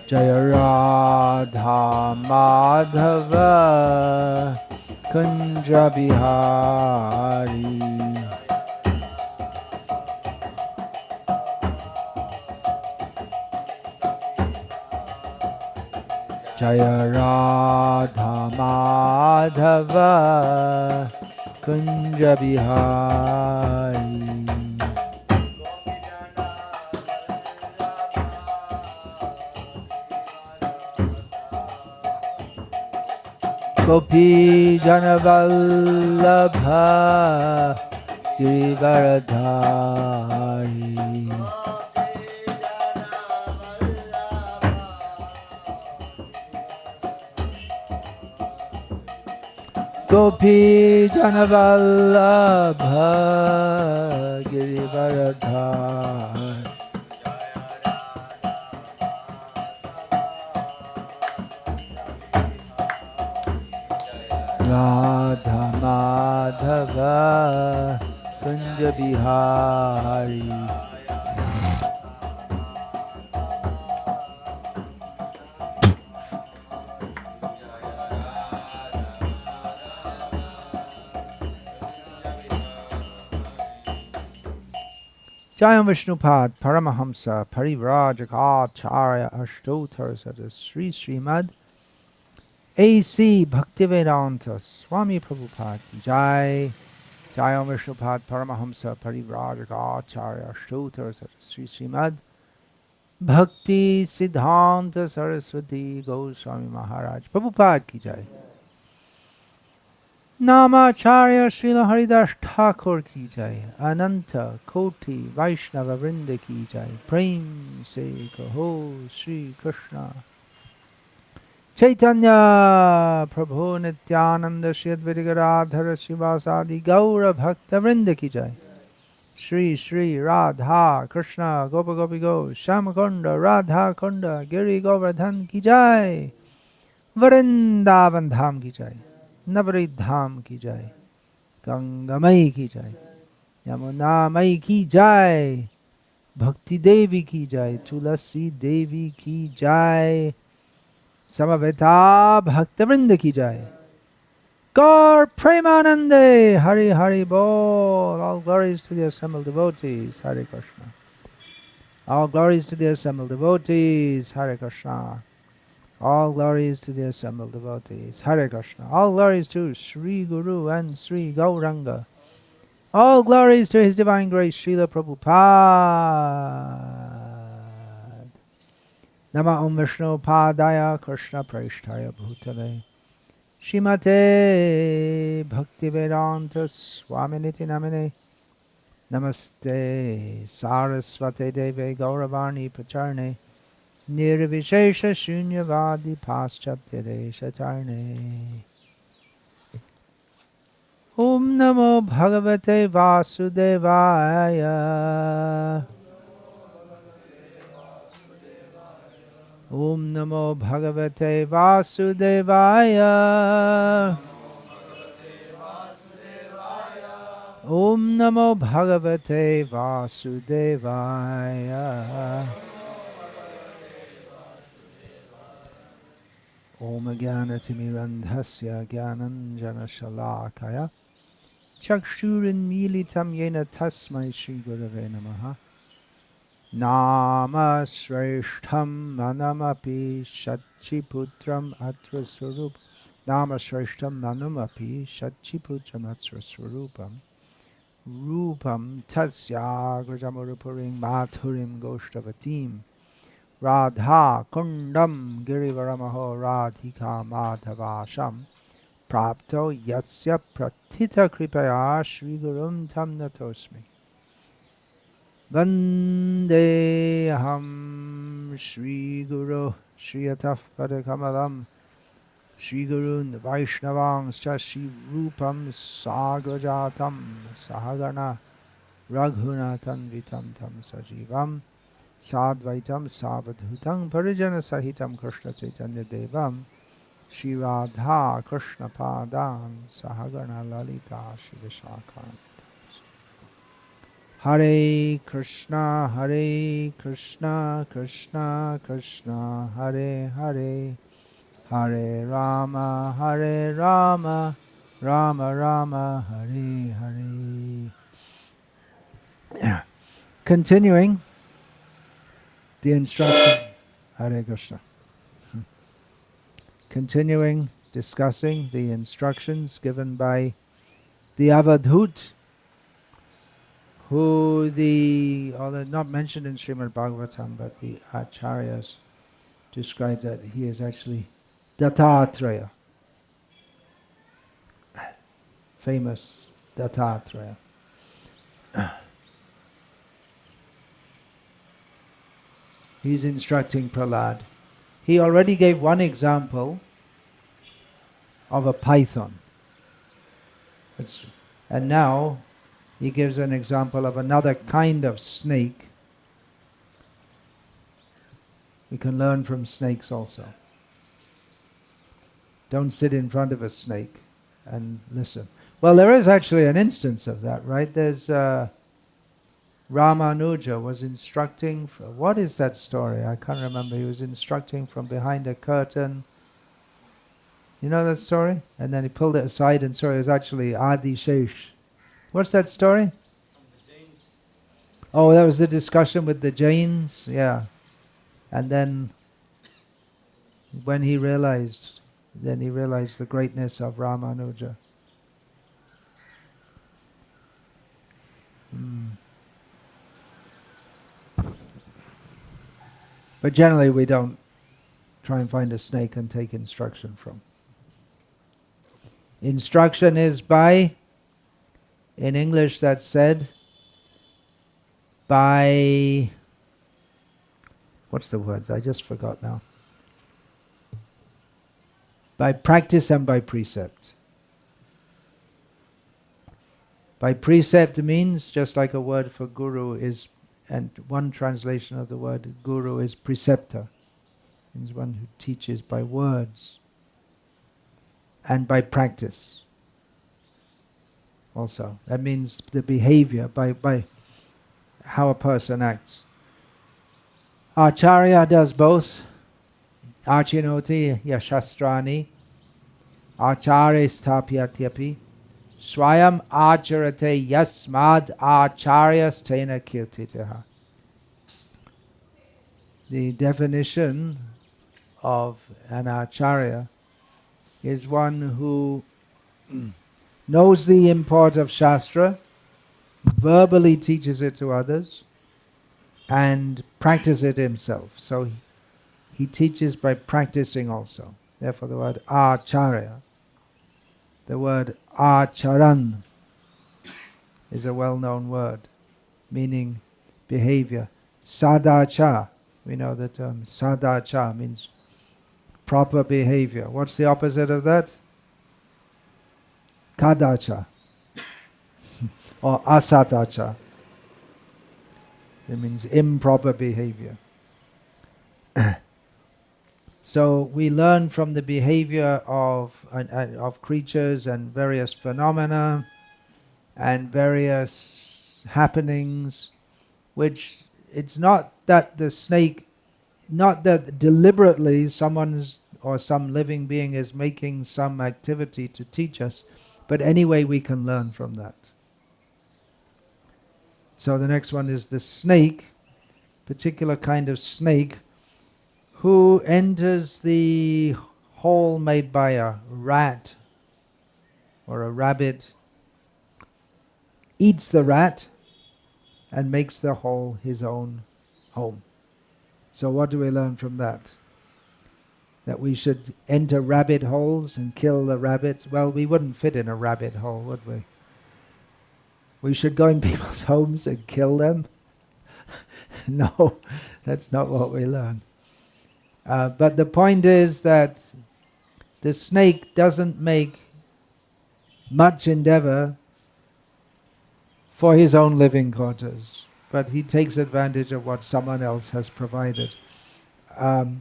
Jaya Radha Madhava Kunja Bihari. Jaya Radha Madhava Kunja Bihari. Gopi Janavallabha Girivaradhari. Gopi Janavallabha Girivaradhari. Radha Madhava Kunja Bihari. Jayam Vishnupad Paramahamsa Parivrajagacharya Ashtotar Sada Sri Srimad A.C. Bhaktivedanta Swami Prabhupada ki Jai. Jayam Vishnupad Paramahamsa Parivrajagacharya Ashtotar Sada Sri Srimad Bhakti Siddhanta Saraswati Goswami Maharaj Prabhupada ki Jai. Namacharya Srila Haridas Thakur ki Jai. Ananta Koti Vaishnava Vrinda ki Jai. Prem se kaho Sri Krishna Chaitanya Prabhu Nityananda Shri Advaita Gadadhara Srivasadi Gaura Bhakta Vrinda ki Jai. Shri Shri Radha Krishna Gopa Gopi Go Shamakunda Radha Kunda Giri Govardhan ki Jai. Vrindavan Dham ki Jai. Navari Dham ki Jai. Ganga Mai ki Jai. Yamuna Mai ki Jai. Bhakti Devi ki Jai. Tulasi Devi ki Jai. Samaveta Bhakta Vrinda ki Jai. Gaur Premanande Hari Hari Bol. All glories to the assembled devotees. Hare Krishna. All glories to the assembled devotees. Hare Krishna. All glories to the assembled devotees. Hare Krishna. All glories to Sri Guru and Sri Gauranga. All glories to His Divine Grace, Srila Prabhupada. Nama Om Vishnu Padaya Krishna Preshtaya Bhutale. Shimate Bhaktivedanta Swaminiti Namine. Namaste Sarasvate Deve Gauravani Pacharne. Nirvishesha Shunyavadi Paschaptire Shatarne. Om Namo Bhagavate Vasudevaya. Om Namo Bhagavate Vasudevaya. Om Namo Bhagavate Vasudevaya. Om Jnanatimirandhasya Jnananjana Shalakaya Chakshurin Militam Yena Tasmai Shri Gurave Namaha. Nama Shreshtham Manamapi Shachiputram Atra Swarup. Nama Shreshtham Manamapi Shachiputram Atra Swarupam. Rupam Tasya Grajamurupurim Mathurim Goshtavatim. Radha Kundam Girivaramaho Radhika Madhavasham Prapto Yatsya Pratita Kripaya Shri Gurum Tam Natosmi. Vandeham Shri Guru Shri Ataf Padakamalam Shri Gurun Vaishnavang Shri Rupam Sagrajatam Sahagana Raghunatan Vitam Tam Sajivam Sadvaitam Savadhutam Parijana Sahitam Krishna Chaitanya Devam Shri Radha Krishna Padam Sahagana Lalita Shri Vishakam. Hare Krishna, Krishna Krishna, Hare Hare, Hare Rama, Rama Rama, Hare Hare. Continuing the instruction, Hare Krishna. Continuing discussing the instructions given by the Avadhut, although not mentioned in Srimad Bhagavatam, but the Acharyas describe that he is actually Dattatreya, famous Dattatreya. He's instructing Prahlad. He already gave one example of a python. And now he gives an example of another kind of snake. We can learn from snakes also. Don't sit in front of a snake and listen. Well, there is actually an instance of that, right? There's Ramanuja was instructing, what is that story? I can't remember. He was instructing from behind a curtain. You know that story? And then he pulled it aside and saw it was actually Adi Shesh. What's that story? The Jains. Oh, that was the discussion with the Jains? Yeah. And then when he realized, the greatness of Ramanuja. But generally we don't try and find a snake and take instruction from. Instruction is by, in English that's said, by, what's the words? I just forgot now. By practice and by precept. By precept means, just like a word for guru is, and one translation of the word guru is preceptor. Means one who teaches by words. And by practice. Also. That means the behavior, by how a person acts. Acharya does both. Archinoti yashastrani. Acharya stapyatyapi. Swayam acharate yasmad acharyas tena kirtitaha. The definition of an acharya is one who knows the import of Shastra, verbally teaches it to others, and practices it himself. So he teaches by practicing also. Therefore the word acharya. The word acharan is a well-known word, meaning behavior. Sadacha, we know the term sadacha means proper behavior. What's the opposite of that? Kadacha or asatacha. It means improper behavior. So we learn from the behavior of creatures and various phenomena and various happenings, which it's not that the snake, not that deliberately someone's or some living being is making some activity to teach us, but anyway we can learn from that. So the next one is the snake, particular kind of snake, who enters the hole made by a rat or a rabbit, eats the rat, and makes the hole his own home. So what do we learn from that? That we should enter rabbit holes and kill the rabbits? Well, we wouldn't fit in a rabbit hole, would we? We should go in people's homes and kill them? No, that's not what we learn. But the point is that the snake doesn't make much endeavor for his own living quarters, but he takes advantage of what someone else has provided. And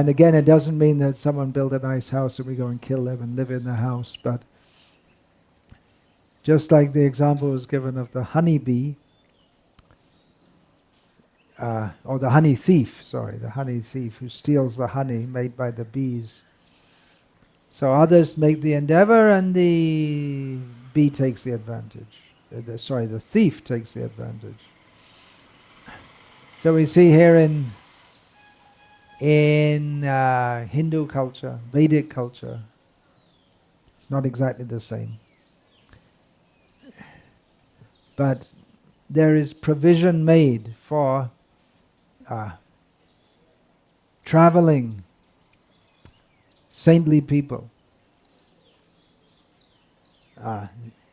again, it doesn't mean that someone built a nice house and we go and kill them and live in the house, but just like the example was given of the honeybee, or the honey thief, the honey thief who steals the honey made by the bees. So others make the endeavor and the bee takes the advantage. The thief takes the advantage. So we see here in Hindu culture, Vedic culture, it's not exactly the same. But there is provision made for traveling saintly people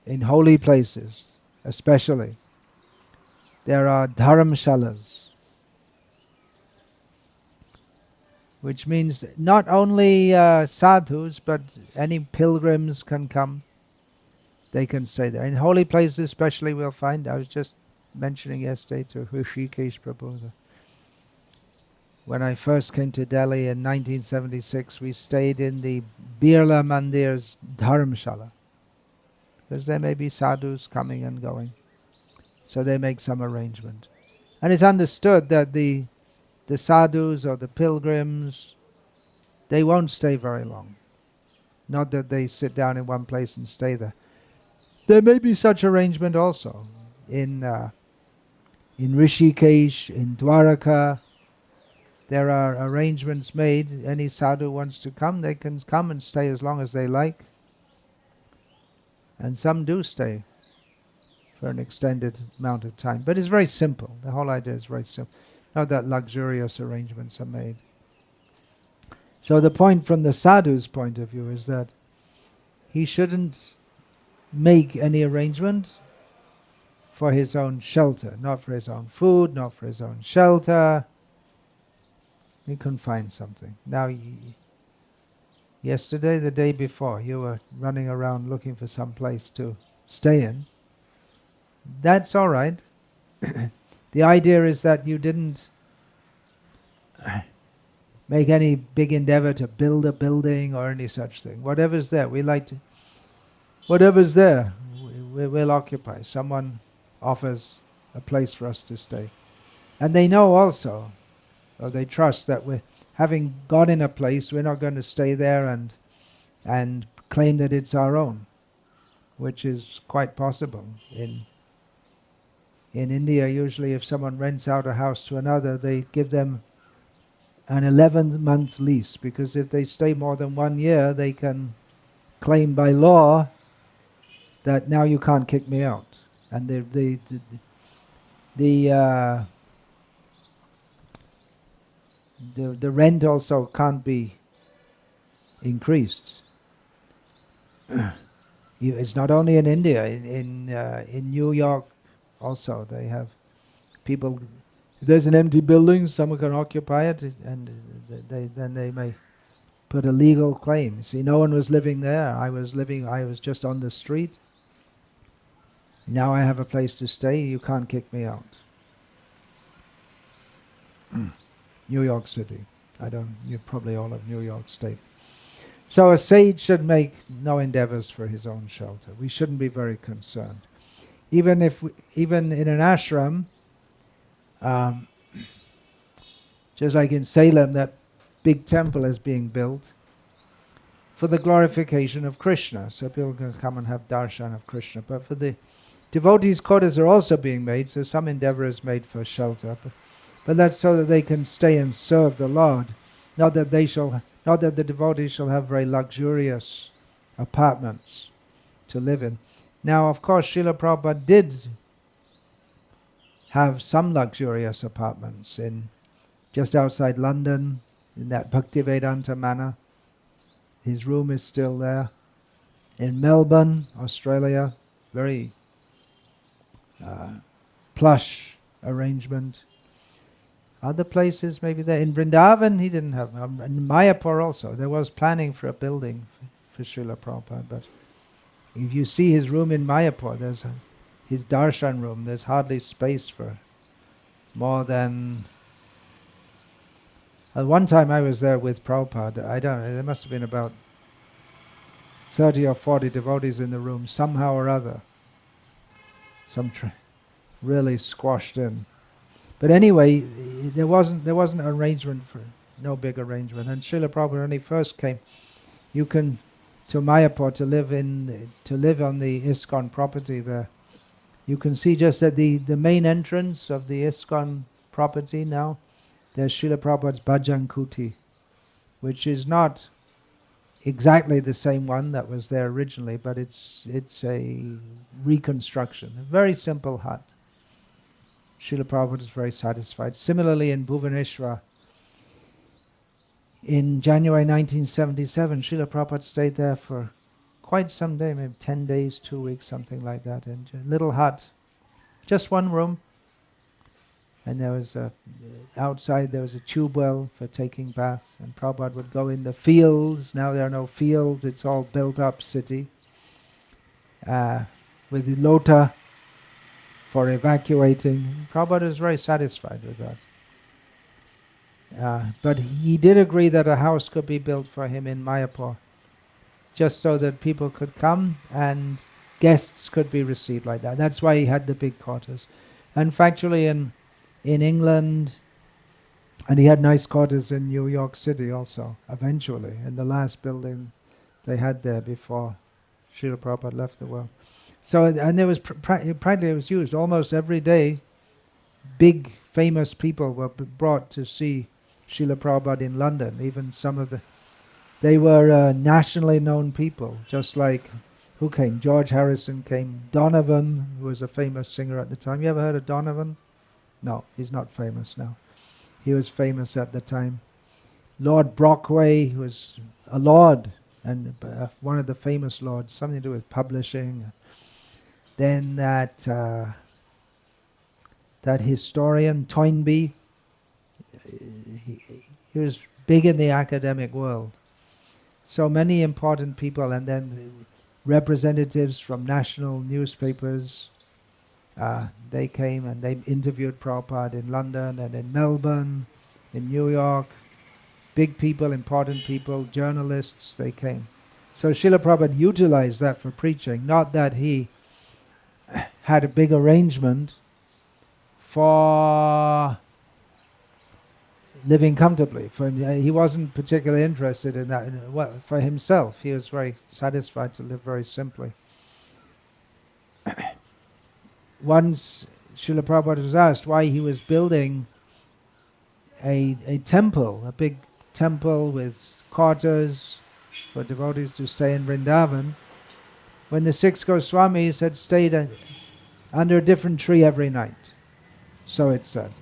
in holy places, especially. There are dharamshalas, which means not only sadhus, but any pilgrims can come. They can stay there. In holy places especially we'll find, I was just mentioning yesterday to Hrishikesh Prabhu, when I first came to Delhi in 1976, we stayed in the Birla Mandir's Dharamshala, because there may be sadhus coming and going. So they make some arrangement. And it's understood that the sadhus or the pilgrims, they won't stay very long. Not that they sit down in one place and stay there. There may be such arrangement also in Rishikesh, in Dwaraka. There are arrangements made. Any sadhu wants to come, they can come and stay as long as they like. And some do stay for an extended amount of time. But it's very simple. The whole idea is very simple. Not that luxurious arrangements are made. So the point from the sadhu's point of view is that he shouldn't make any arrangement for his own shelter, not for his own food, not for his own shelter. He can find something. Now, yesterday, the day before, you were running around looking for some place to stay in. That's all right. The idea is that you didn't make any big endeavor to build a building or any such thing. Whatever's there, whatever's there, we'll occupy. Someone offers a place for us to stay. And they know also, or they trust that we're having got in a place, we're not going to stay there and claim that it's our own, which is quite possible. In India, usually if someone rents out a house to another, they give them an 11-month lease, because if they stay more than 1 year, they can claim by law that now you can't kick me out. And the rent also can't be increased. It's not only in India. In New York also they have people. If there's an empty building, someone can occupy it, and then they may put a legal claim. See, no one was living there. I was just on the street. Now I have a place to stay. You can't kick me out. New York City. You probably all of New York State. So a sage should make no endeavors for his own shelter. We shouldn't be very concerned. Even in an ashram, just like in Salem, that big temple is being built for the glorification of Krishna. So people can come and have darshan of Krishna. But for the devotees' quarters are also being made, so some endeavor is made for shelter. But that's so that they can stay and serve the Lord. Not that the devotees shall have very luxurious apartments to live in. Now, of course, Srila Prabhupada did have some luxurious apartments just outside London, in that Bhaktivedanta manor. His room is still there. In Melbourne, Australia, very plush arrangement. Other places maybe there. In Vrindavan he didn't have. In Mayapur also, there was planning for a building for Srila Prabhupada, but if you see his room in Mayapur, there's his darshan room, there's hardly space for more than... one time I was there with Prabhupada, there must have been about 30 or 40 devotees in the room, somehow or other. Really squashed in. But anyway, there wasn't an arrangement for no big arrangement. And Srila Prabhupada, when he first came, you can to Mayapur to live on the ISKCON property there. You can see just at the main entrance of the ISKCON property now, there's Srila Prabhupada's Bhajan Kuti, which is not exactly the same one that was there originally, but it's a reconstruction, a very simple hut. Srila Prabhupada is very satisfied. Similarly in Bhubaneswar, in January 1977, Srila Prabhupada stayed there for quite some day, maybe 10 days, 2 weeks, something like that, in a little hut, just one room. And there was outside there was a tube well for taking baths, and Prabhupada would go in the fields. Now there are no fields, it's all built up city, with the lota for evacuating. Prabhupada is very satisfied with that. But he did agree that a house could be built for him in Mayapur, just so that people could come and guests could be received like that. That's why he had the big quarters. And factually in England, and he had nice quarters in New York City also, eventually, in the last building they had there before Srila Prabhupada left the world. So, and there was practically it was used almost every day. Big famous people were brought to see Srila Prabhupada in London. Even some of they were nationally known people, just like, who came? George Harrison came. Donovan, who was a famous singer at the time. You ever heard of Donovan? No, he's not famous now. He was famous at the time. Lord Brockway, who was a lord, and one of the famous lords, something to do with publishing. Then that historian, Toynbee, he was big in the academic world. So many important people, and then representatives from national newspapers, they came and they interviewed Prabhupada in London and in Melbourne, in New York. Big people, important people, journalists, they came. So Srila Prabhupada utilized that for preaching, not that he had a big arrangement for living comfortably. He wasn't particularly interested in that. Well, for himself, he was very satisfied to live very simply. Once Srila Prabhupada was asked why he was building a temple, a big temple with quarters for devotees to stay in Vrindavan, when the 6 Goswamis had stayed under a different tree every night. So it said.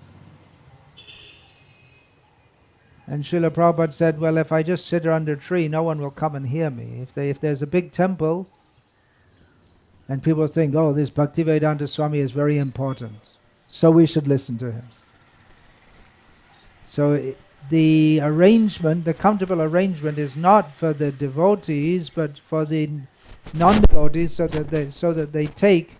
And Srila Prabhupada said, well, if I just sit under a tree, no one will come and hear me. If there's a big temple, and people think, oh, this Bhaktivedanta Swami is very important, so we should listen to him. So the arrangement, the comfortable arrangement, is not for the devotees, but for the non-devotees, so that they take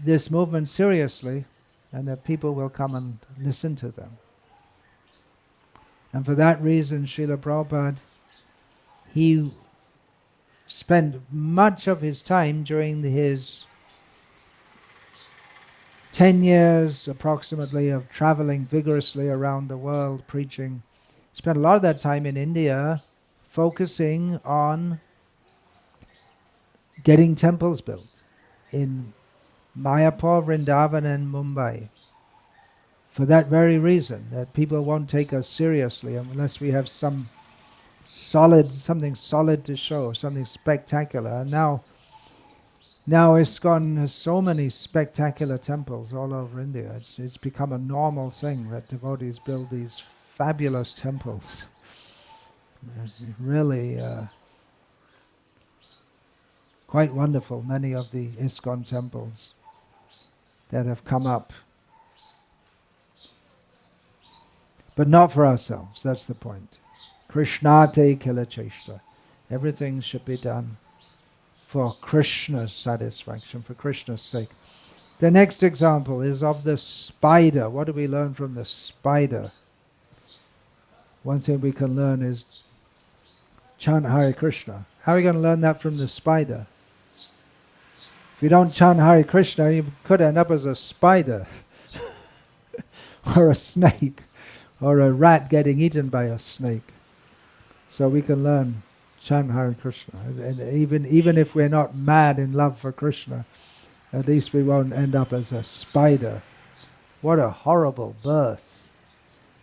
this movement seriously, and that people will come and listen to them. And for that reason, Srila Prabhupada, he spent much of his time during his 10 years approximately of traveling vigorously around the world preaching. Spent a lot of that time in India focusing on getting temples built in Mayapur, Vrindavan and Mumbai. For that very reason, that people won't take us seriously unless we have something solid to show, something spectacular. And now ISKCON has so many spectacular temples all over India. It's become a normal thing that devotees build these fabulous temples. Really quite wonderful, many of the ISKCON temples that have come up. But not for ourselves, that's the point. Krishnate kila cheshta. Everything should be done for Krishna's satisfaction, for Krishna's sake. The next example is of the spider. What do we learn from the spider? One thing we can learn is chant Hare Krishna. How are we going to learn that from the spider? If you don't chant Hare Krishna, you could end up as a spider. or a snake, or a rat getting eaten by a snake. So we can learn chant Hare Krishna. And even if we're not mad in love for Krishna, at least we won't end up as a spider. What a horrible birth.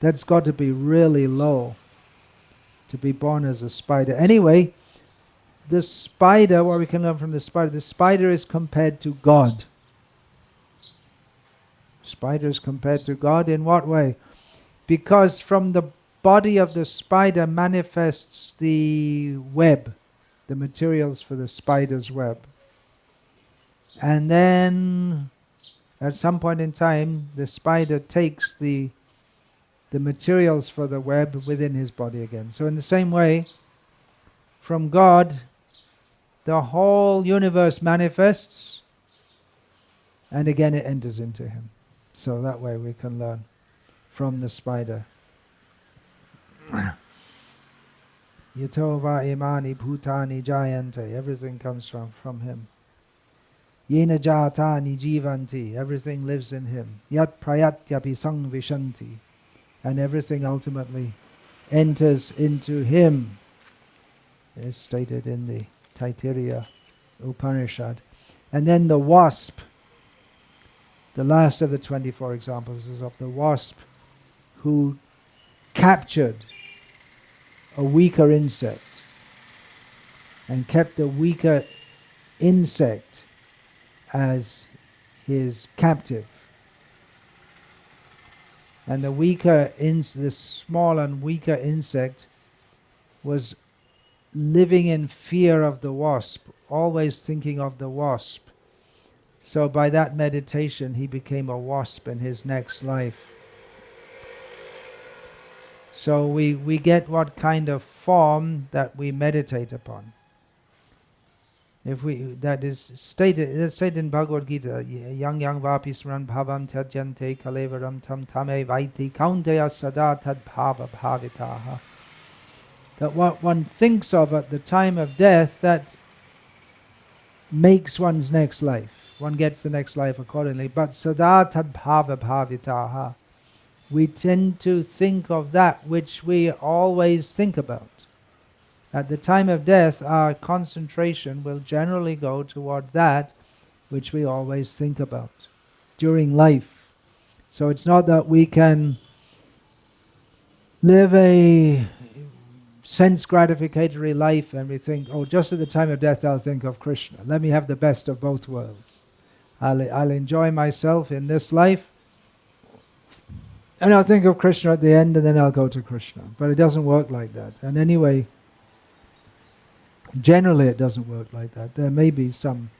That's got to be really low, to be born as a spider. Anyway, the spider, what we can learn from the spider is compared to God. Spider is compared to God in what way? Because from the body of the spider manifests the web, the materials for the spider's web. And then at some point in time, the spider takes the materials for the web within his body again. So in the same way, from God, the whole universe manifests, and again it enters into him. So that way we can learn from the spider. Yato va imani bhutani jayante. Everything comes from him. Yena jatani jivanti. Everything lives in him. Yat prayatyapi sangvishanti. And everything ultimately enters into him. It's stated in the Taittiriya Upanishad. And then the wasp, the last of the 24 examples is of the wasp who captured a weaker insect and kept the weaker insect as his captive. And the small and weaker insect was living in fear of the wasp, always thinking of the wasp. So by that meditation he became a wasp in his next life. So we get what kind of form that we meditate upon. That is stated in Bhagavad Gita, yang vapi smaran bhavam tyajante kalevaram tam tame vaiti kaunteya sada tad bhava bhavitaha. That what one thinks of at the time of death, that makes one's next life. One gets the next life accordingly. But sada tad bhava bhavitaha. We tend to think of that which we always think about. At the time of death, our concentration will generally go toward that which we always think about during life. So it's not that we can live a sense gratificatory life and we think, oh, just at the time of death I'll think of Krishna. Let me have the best of both worlds. I'll enjoy myself in this life, and I'll think of Krishna at the end, and then I'll go to Krishna. But it doesn't work like that. And anyway, generally it doesn't work like that. There may be some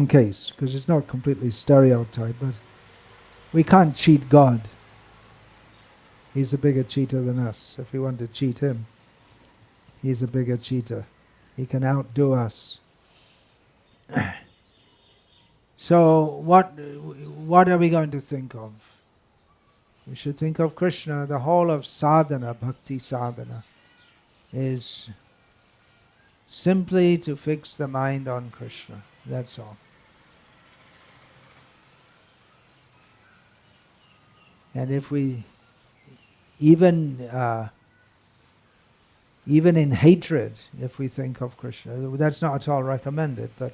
case, because it's not completely stereotyped, but we can't cheat God. He's a bigger cheater than us. If we want to cheat him, he's a bigger cheater. He can outdo us. So what are we going to think of? We should think of Krishna. The whole of sadhana, bhakti sadhana, is simply to fix the mind on Krishna. That's all. And if we even in hatred, if we think of Krishna, that's not at all recommended, but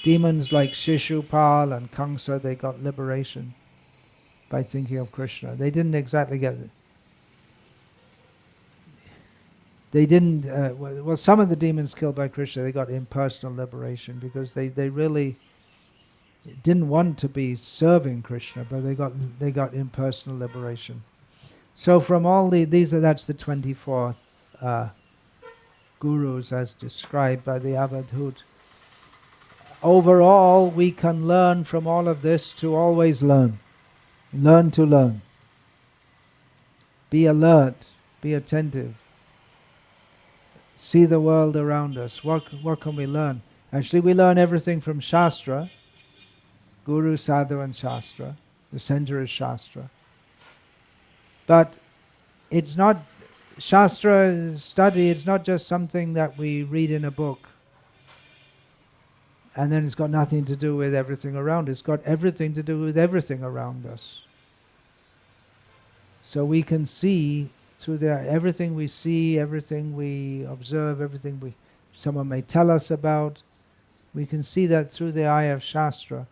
demons like Shishupal and Kamsa, they got liberation by thinking of Krishna. They didn't exactly get it. They didn't, well, some of the demons killed by Krishna, they got impersonal liberation because they really didn't want to be serving Krishna, but they got impersonal liberation. So from all that's the 24 gurus as described by the Avadhut. Overall, we can learn from all of this to always learn. Learn to learn. Be alert, be attentive. See the world around us. What can we learn? Actually, we learn everything from Shastra. Guru, Sadhu and Shastra. The center is Shastra. But it's not, Shastra study, it's not just something that we read in a book and then it's got nothing to do with everything around us. It's got everything to do with everything around us. So we can see through everything we see, everything we observe, everything someone may tell us about, we can see that through the eye of Shastra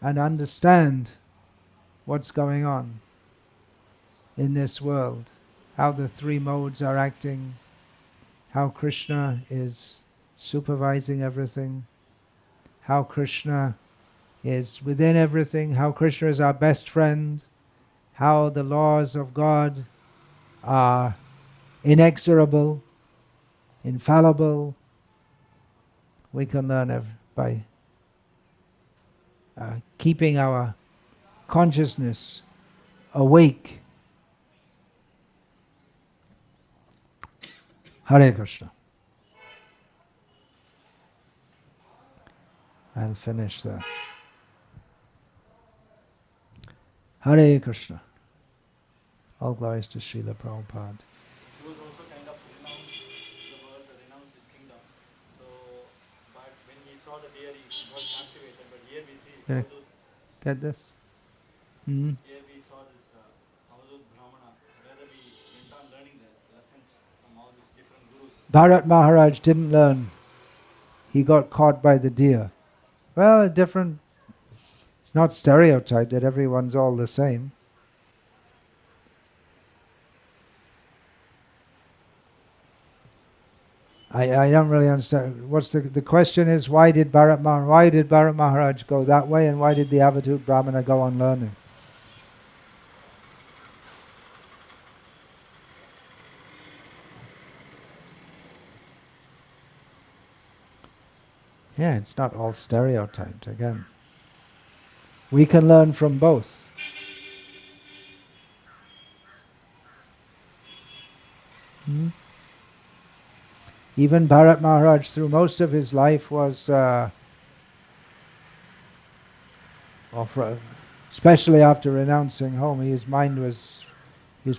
and understand what's going on in this world, how the three modes are acting, how Krishna is supervising everything, how Krishna is within everything, how Krishna is our best friend, how the laws of God are inexorable, infallible. We can learn by keeping our consciousness awake. Hare Krishna. I'll finish there. Hare Krishna. All glories to Srila Prabhupada. He was also kind of renounced the world, renounced his kingdom. So, but when he saw the deer, he got captivated. But here we see Yeah. Avadut. Get this? Mm-hmm. Here we saw this Avadut Brahmana, whether we went on learning the lessons from all these different gurus. Bharat Maharaj didn't learn. He got caught by the deer. Well, it's not stereotyped that everyone's all the same. I don't really understand. What's the question is, why did Bharat Maharaj go that way, and why did the Avadut Brahmana go on learning? Yeah, it's not all stereotyped again. We can learn from both. Hmm? Even Bharat Maharaj, through most of his life, was, especially after renouncing home, he was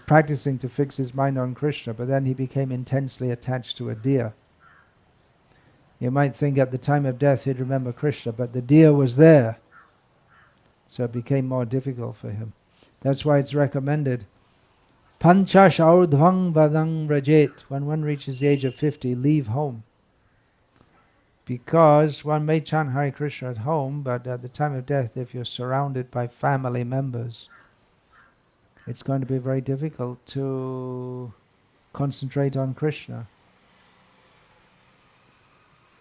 practicing to fix his mind on Krishna, but then he became intensely attached to a deer. You might think at the time of death he'd remember Krishna, but the deer was there, so it became more difficult for him. That's why it's recommended, Panchash urdhvang vadang rajet, when one reaches the age of 50, leave home. Because one may chant Hare Krishna at home, but at the time of death, if you're surrounded by family members, it's going to be very difficult to concentrate on Krishna.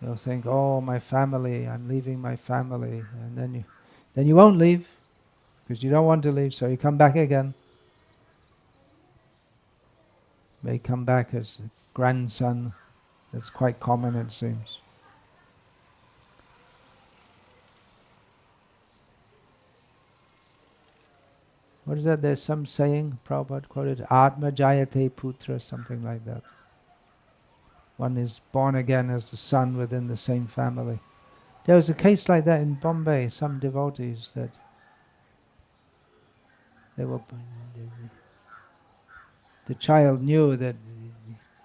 They'll think, oh, my family, I'm leaving my family. And then you won't leave, because you don't want to leave, so you come back again. May come back as a grandson. That's quite common, it seems. What is that? There's some saying, Prabhupada quoted, Atma Jayate Putra, something like that. One is born again as the son within the same family. There was a case like that in Bombay, some devotees that the child knew that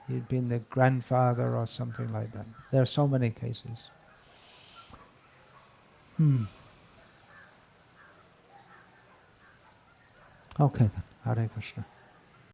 he'd been the grandfather or something like that. There are so many cases. Okay then, Hare Krishna.